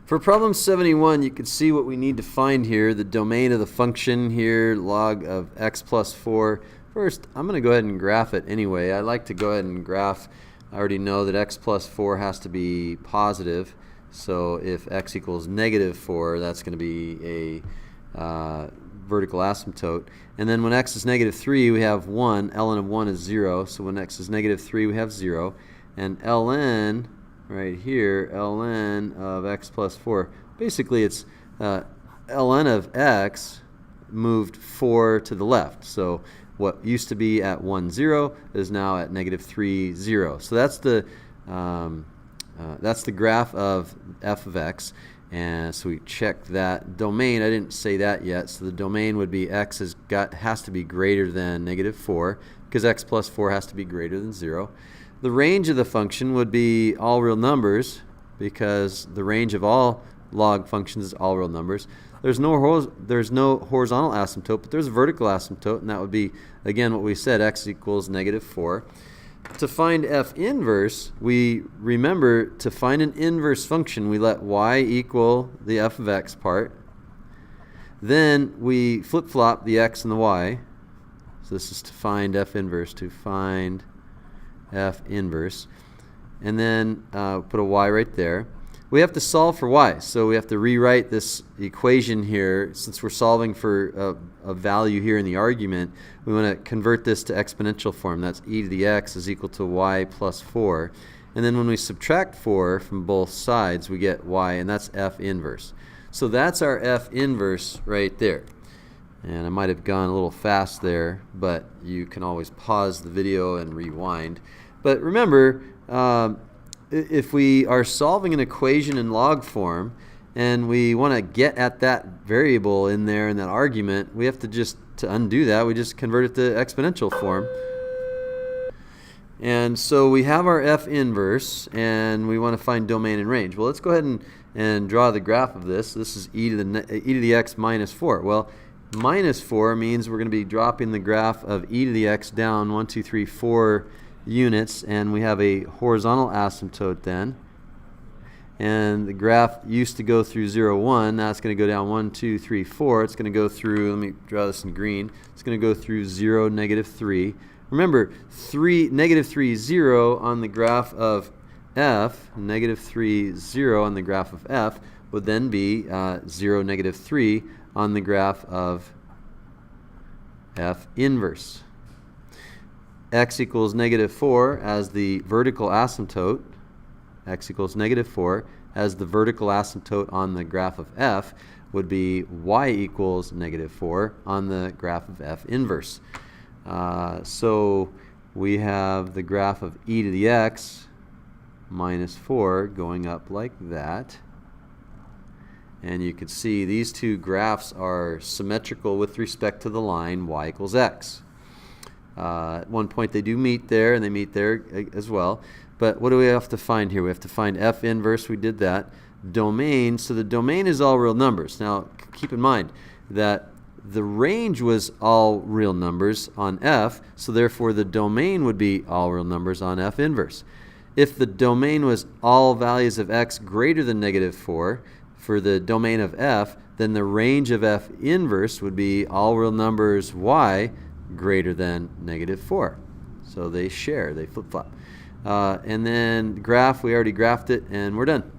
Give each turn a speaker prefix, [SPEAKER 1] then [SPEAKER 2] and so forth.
[SPEAKER 1] For problem 71, you can see what we need to find here. The domain of the function here, log of x plus 4. First, I'm going to go ahead and graph it anyway. I like to go ahead and graph. I already know that x plus 4 has to be positive. So if x equals negative 4, that's going to be a vertical asymptote. And then when x is negative 3, we have 1. ln of 1 is 0. So when x is negative 3, we have 0. And ln, right here, ln of x plus 4. Basically, it's ln of x moved 4 to the left. So what used to be at 1, 0 is now at negative 3, 0. So that's the graph of f of x. And so we check that domain. I didn't say that yet. So the domain would be x has to be greater than negative 4 because x plus 4 has to be greater than 0. The range of the function would be all real numbers because the range of all log functions is all real numbers. There's no horizontal asymptote, but there's a vertical asymptote, and that would be, again, what we said, x equals negative 4. To find f inverse, we remember to find an inverse function, we let y equal the f of x part. Then we flip-flop the x and the y. So this is to find f inverse, f inverse. And then put a y right there. We have to solve for y, so we have to rewrite this equation here. Since we're solving for a value here in the argument, we want to convert this to exponential form. That's e to the x is equal to y plus 4. And then when we subtract 4 from both sides, we get y, and that's f inverse. So that's our f inverse right there. And I might have gone a little fast there, but you can always pause the video and rewind. But remember, if we are solving an equation in log form and we want to get at that variable in there in that argument, we have to to undo that, we just convert it to exponential form. And so we have our f inverse and we want to find domain and range. Well, let's go ahead and draw the graph of this. This is e to the x minus 4. Well, minus 4 means we're going to be dropping the graph of e to the x down 1, 2, 3, 4 units, and we have a horizontal asymptote then. And the graph used to go through 0, 1. Now it's going to go down 1, 2, 3, 4. It's going to go through, let me draw this in green. It's going to go through 0, negative 3. Remember, negative 3, 0 on the graph of f, negative 3, 0 on the graph of f would then be 0, negative 3 on the graph of f inverse. X equals negative 4 as the vertical asymptote. X equals negative 4 as the vertical asymptote on the graph of f would be y equals negative 4 on the graph of f inverse. So we have the graph of e to the x minus 4 going up like that. And you can see these two graphs are symmetrical with respect to the line y equals x. At one point they do meet there, and they meet there as well. But what do we have to find here? We have to find f inverse. We did that. Domain. So the domain is all real numbers. Now keep in mind that the range was all real numbers on f, so therefore the domain would be all real numbers on f inverse. If the domain was all values of x greater than negative 4 for the domain of f, then the range of f inverse would be all real numbers y greater than negative 4. So they share, they flip-flop. And then graph, we already graphed it, and we're done.